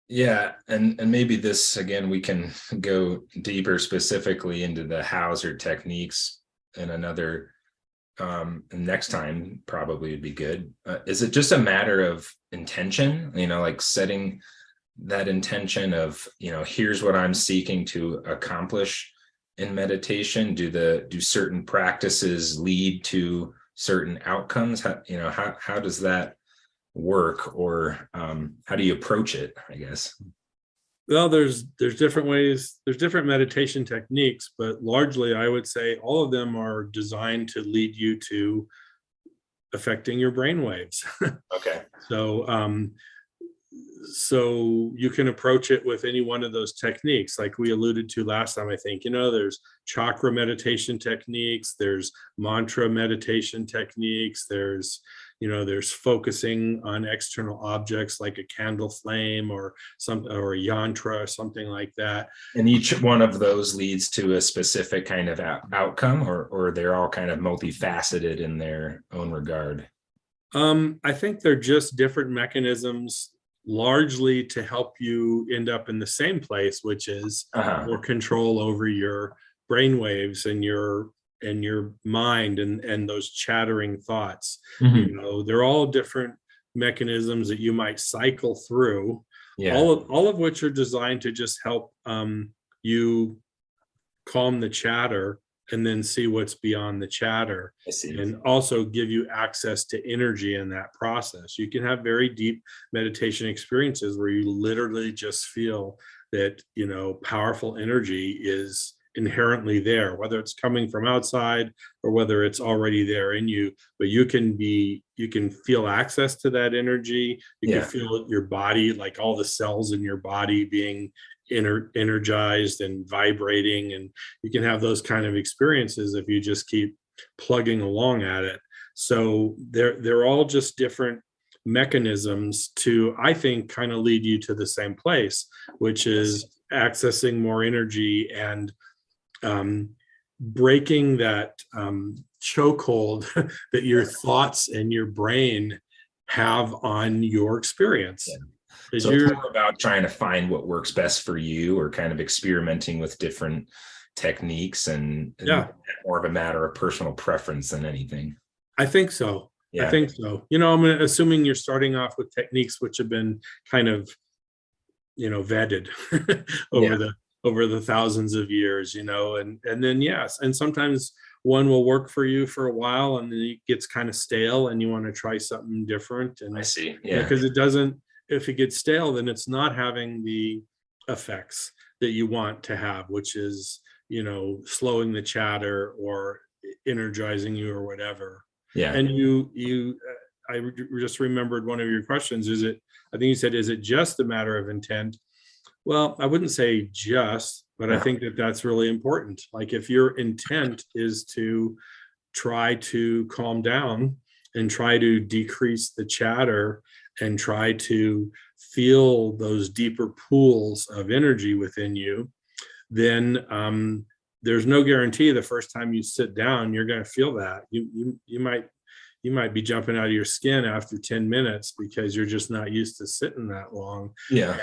Yeah. And maybe this, again, we can go deeper specifically into the Hauser techniques in another next time probably would be good. Is it just a matter of intention, like setting that intention of, here's what I'm seeking to accomplish in meditation? Do certain practices lead to certain outcomes? How does that work, or how do you approach it, I guess? Well, there's different ways, there's different meditation techniques, but largely I would say all of them are designed to lead you to affecting your brain waves. Okay. So you can approach it with any one of those techniques, like we alluded to last time. I think, there's chakra meditation techniques, there's mantra meditation techniques, there's focusing on external objects like a candle flame or a yantra or something like that. And each one of those leads to a specific kind of outcome, or they're all kind of multifaceted in their own regard? I think they're just different mechanisms, largely to help you end up in the same place, which is more control over your brain waves and your mind and those chattering thoughts. Mm-hmm. They're all different mechanisms that you might cycle through, Yeah. all of which are designed to just help you calm the chatter and then see what's beyond the chatter, I see. and also give you access to energy in that process. You can have very deep meditation experiences where you literally just feel that, powerful energy is inherently there, whether it's coming from outside or whether it's already there in you. But you can feel access to that energy. You can feel your body, like all the cells in your body being energized and vibrating, and you can have those kind of experiences if you just keep plugging along at it. So they're all just different mechanisms to, I think, kind of lead you to the same place, which is accessing more energy and breaking that chokehold that your thoughts and your brain have on your experience. So it's more about trying to find what works best for you, or kind of experimenting with different techniques, and more of a matter of personal preference than anything. I think so. Yeah. I think so. I'm assuming you're starting off with techniques which have been kind of, vetted over the thousands of years, and then yes, and sometimes one will work for you for a while and then it gets kind of stale and you want to try something different. And I see. Yeah. Because if it gets stale, then it's not having the effects that you want to have, which is, slowing the chatter or energizing you or whatever. Yeah. And I just remembered one of your questions. I think you said, is it just a matter of intent? Well, I wouldn't say just, but I think that that's really important. Like if your intent is to try to calm down and try to decrease the chatter and try to feel those deeper pools of energy within you, then there's no guarantee the first time you sit down you're going to feel that. You might be jumping out of your skin after 10 minutes because you're just not used to sitting that long. Yeah.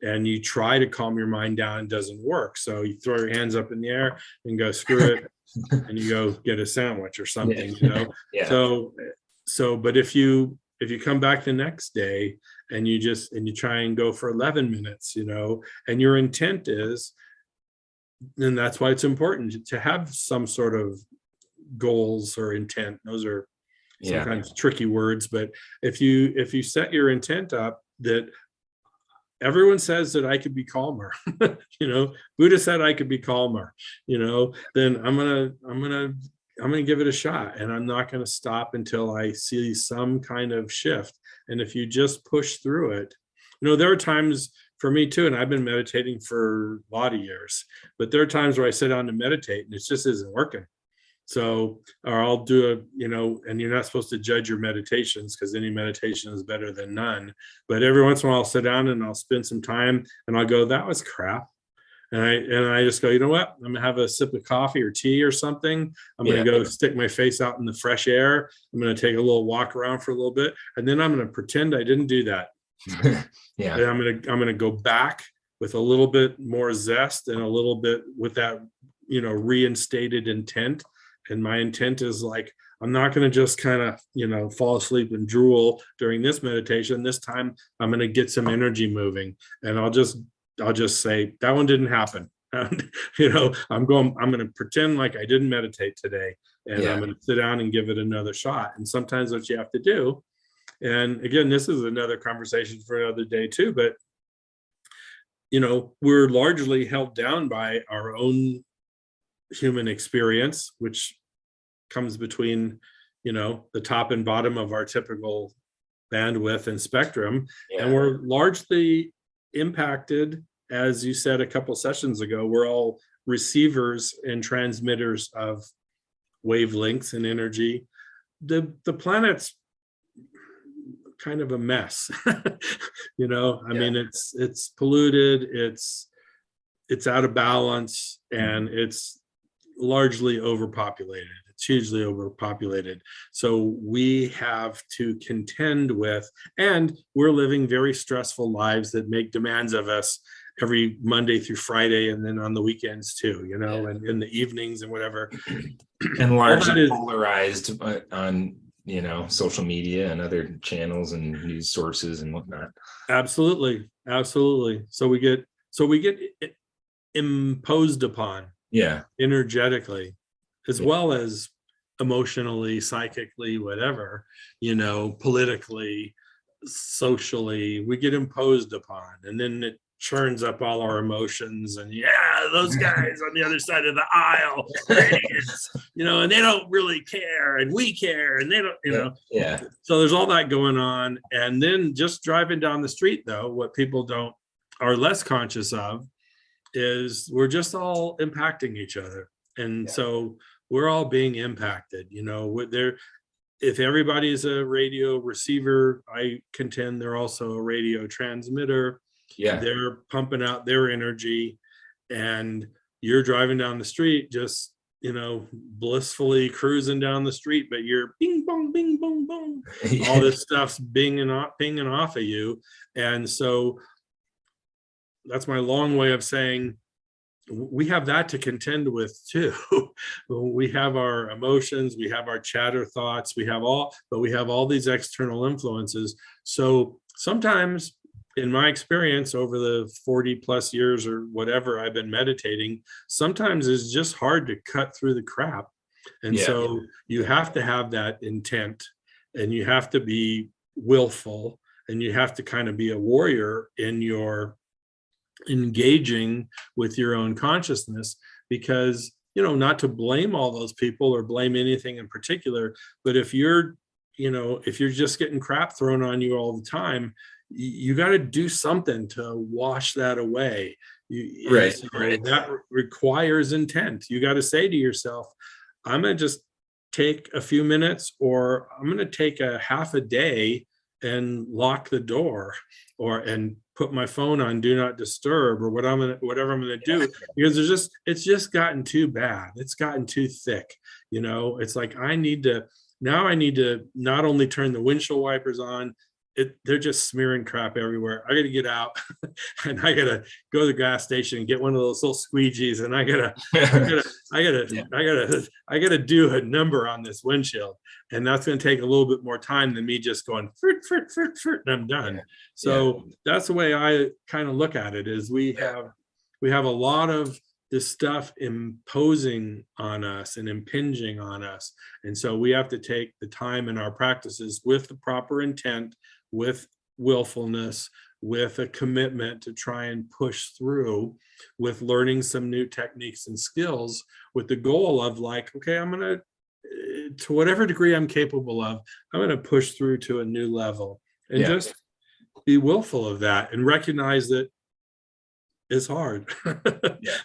And you try to calm your mind down, it doesn't work. So you throw your hands up in the air and go, screw it. And you go get a sandwich or something, Yeah. But if you come back the next day and you try and go for 11 minutes, and your intent is, and that's why it's important to have some sort of goals or intent. Those are sometimes tricky words, but if you set your intent up that everyone says that I could be calmer. Buddha said I could be calmer. Then I'm gonna give it a shot, and I'm not gonna stop until I see some kind of shift. And if you just push through it, there are times for me too, and I've been meditating for a lot of years, but there are times where I sit down to meditate and it just isn't working. So, or I'll do and you're not supposed to judge your meditations because any meditation is better than none. But every once in a while I'll sit down and I'll spend some time and I'll go, that was crap. And I just go, you know what? I'm gonna have a sip of coffee or tea or something. I'm gonna go stick my face out in the fresh air. I'm gonna take a little walk around for a little bit, and then I'm gonna pretend I didn't do that. Yeah. And I'm gonna go back with a little bit more zest and a little bit with that, reinstated intent. And my intent is like, I'm not going to just kind of, fall asleep and drool during this meditation. This time I'm going to get some energy moving, and I'll just say that one didn't happen. And, I'm going to pretend like I didn't meditate today, and I'm going to sit down and give it another shot. And sometimes what you have to do, and again, this is another conversation for another day too, but we're largely held down by our own human experience, which comes between the top and bottom of our typical bandwidth and spectrum. And we're largely impacted, as you said a couple sessions ago, we're all receivers and transmitters of wavelengths and energy. The planet's kind of a mess. I mean, it's polluted, it's out of balance, and it's largely overpopulated. It's hugely overpopulated. So we have to contend with, and we're living very stressful lives that make demands of us every Monday through Friday, and then on the weekends too, and in the evenings and whatever. And largely polarized on social media and other channels and news sources and whatnot. Absolutely. So we get imposed upon, energetically, as well as emotionally, psychically, whatever, politically, socially. We get imposed upon, and then it churns up all our emotions. And those guys on the other side of the aisle, idiots, and they don't really care, and we care, and they don't, So there's all that going on. And then just driving down the street, though, what people are less conscious of is we're just all impacting each other. And so we're all being impacted, if everybody's a radio receiver, I contend they're also a radio transmitter. They're pumping out their energy, and you're driving down the street, just blissfully cruising down the street, but you're bing bong bing bong bong, all this stuff's pinging off of you. And so that's my long way of saying we have that to contend with too. We have our emotions, we have our chatter thoughts, we have all these external influences. So sometimes, in my experience over the 40 plus years or whatever I've been meditating, sometimes it's just hard to cut through the crap. And so you have to have that intent, and you have to be willful, and you have to kind of be a warrior in your engaging with your own consciousness, because not to blame all those people or blame anything in particular, but if you're just getting crap thrown on you all the time, you got to do something to wash that away. That requires intent. You got to say to yourself, I'm going to just take a few minutes, or I'm going to take a half a day and lock the door, and put my phone on do not disturb, or whatever I'm going to do, because it's just gotten too bad. It's gotten too thick. It's like I need to not only turn the windshield wipers on, they're just smearing crap everywhere. I got to get out and I got to go to the gas station and get one of those little squeegees, and I got to do a number on this windshield, and that's going to take a little bit more time than me just going fert, fert, fert, fert, and I'm done. So that's the way I kind of look at it, is we have a lot of this stuff imposing on us and impinging on us. And so we have to take the time in our practices with the proper intent, with willfulness, with a commitment to try and push through with learning some new techniques and skills, with the goal of like, okay, I'm going to whatever degree I'm capable of, I'm going to push through to a new level, and Yeah. just be willful of that and recognize that it's hard. Yeah.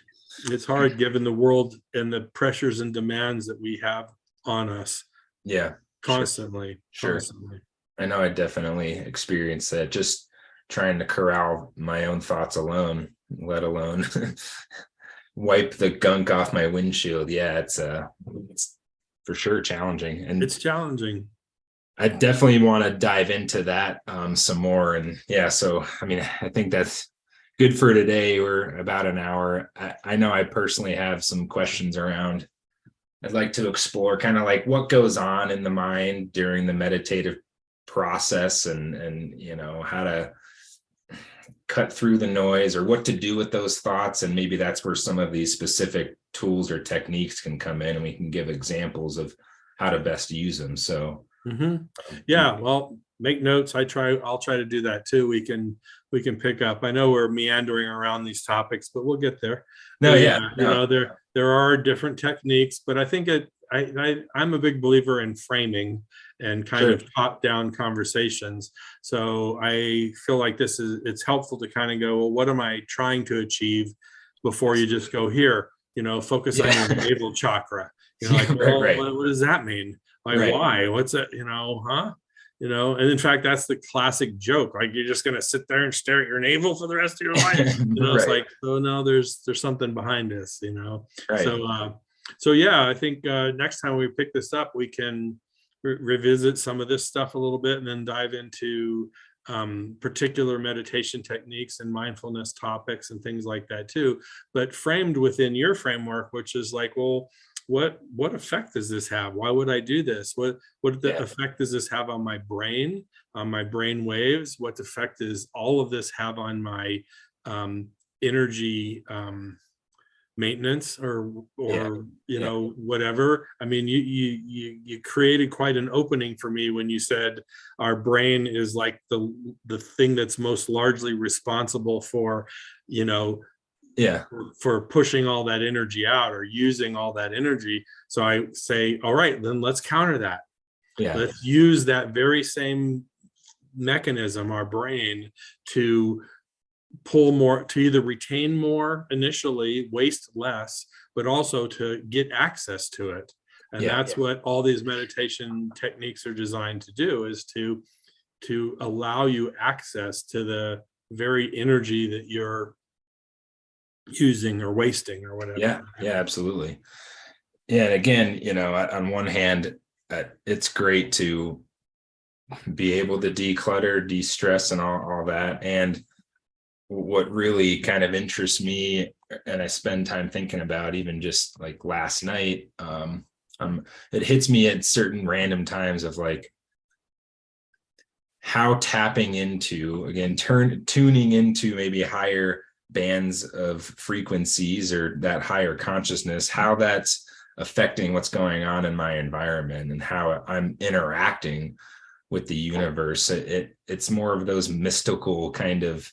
It's hard given the world and the pressures and demands that we have on us Yeah. constantly. Sure. Constantly. I know I definitely experienced that, just trying to corral my own thoughts alone, let alone wipe the gunk off my windshield. Yeah, it's for sure challenging. And It's challenging. I definitely want to dive into that some more. And yeah, so I mean, I think that's good for today. We're about an hour. I know I personally have some questions around. I'd like to explore kind of like what goes on in the mind during the meditative process, and you know, how to cut through the noise or what to do with those thoughts. And maybe that's where some of these specific tools or techniques can come in, and we can give examples of how to best use them. So yeah, well, make notes. I'll try to do that too. We can pick up. I know we're meandering around these topics, but we'll get there. No, But yeah, you know, there are different techniques, but I think I'm a big believer in framing and kind of top-down conversations. So I feel like it's helpful to kind of go, well, what am I trying to achieve, before you just go here, you know, focus on your navel chakra. You know, like, well, what does that mean? Like, why? What's that? You know, huh? You know, and in fact, that's the classic joke. Like, you're just going to sit there and stare at your navel for the rest of your life. You know, it's like, oh no, there's something behind this, you know? So yeah, I think next time we pick this up, we can revisit some of this stuff a little bit, and then dive into particular meditation techniques and mindfulness topics and things like that too, but framed within your framework, which is like, well, what effect does this have? Why would I do this? What effect does this have on my brain, on my brain waves? What effect does all of this have on my energy maintenance, or you know, whatever? I mean, you created quite an opening for me when you said our brain is like the thing that's most largely responsible for, you know, for pushing all that energy out or using all that energy. So I say, all right, then let's counter that. Let's use that very same mechanism, our brain, to pull more, to either retain more initially, waste less, but also to get access to it. And that's what all these meditation techniques are designed to do, is to allow you access to the very energy that you're using or wasting or whatever. Yeah, absolutely. Yeah, and again, you know, on one hand, it's great to be able to declutter, de-stress, and all that. And what really kind of interests me, and I spend time thinking about, even just like last night, it hits me at certain random times of like how tapping into, again, tuning into maybe higher bands of frequencies or that higher consciousness, how that's affecting what's going on in my environment and how I'm interacting with the universe. It's more of those mystical kind of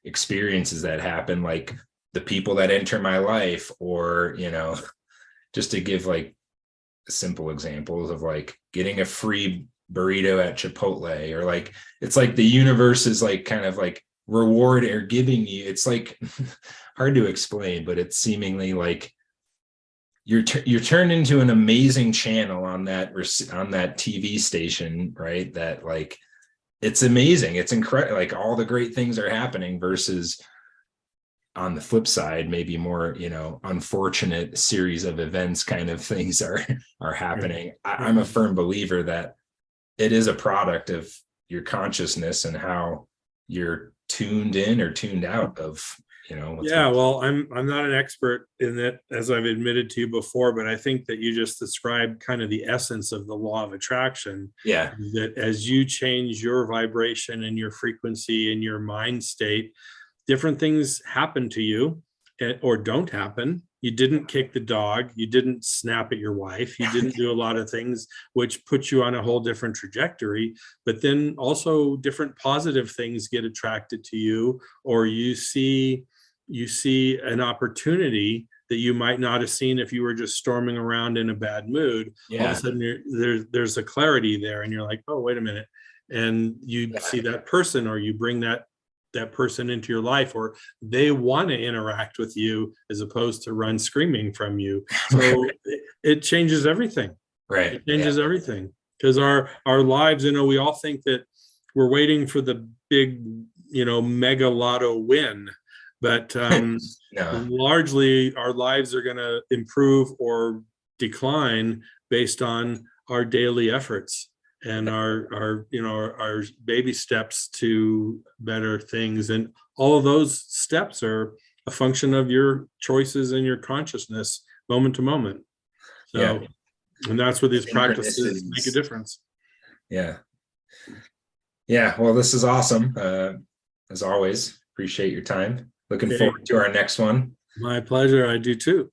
experiences that happen, like the people that enter my life, or, you know, just to give like simple examples of like getting a free burrito at Chipotle, or like, it's like the universe is like kind of like reward or giving you, it's like hard to explain, but it's seemingly like you're turned into an amazing channel on that TV station, right? That like, it's amazing, it's incredible, like all the great things are happening, versus on the flip side, maybe more, you know, unfortunate series of events kind of things are happening. I'm a firm believer that it is a product of your consciousness and how you're tuned in or tuned out of, you know. Well, I'm not an expert in that, as I've admitted to you before, but I think that you just described kind of the essence of the law of attraction. That as you change your vibration and your frequency and your mind state, different things happen to you, or don't happen. you didn't kick the dog, you didn't snap at your wife, you didn't do a lot of things which put you on a whole different trajectory. But then also different positive things get attracted to you, or you see an opportunity that you might not have seen if you were just storming around in a bad mood. All of a sudden there's a clarity there, and you're like, oh, wait a minute. And you see that person, or you bring that person into your life, or they want to interact with you as opposed to run screaming from you. So it changes everything. Right. It changes everything, because our lives, we all think that we're waiting for the big, mega lotto win, but largely our lives are going to improve or decline based on our daily efforts and our baby steps to better things. And all of those steps are a function of your choices and your consciousness moment to moment. So, and that's where these practices make a difference. Yeah. Well, this is awesome. As always, appreciate your time. Looking forward to our next one. My pleasure. I do too.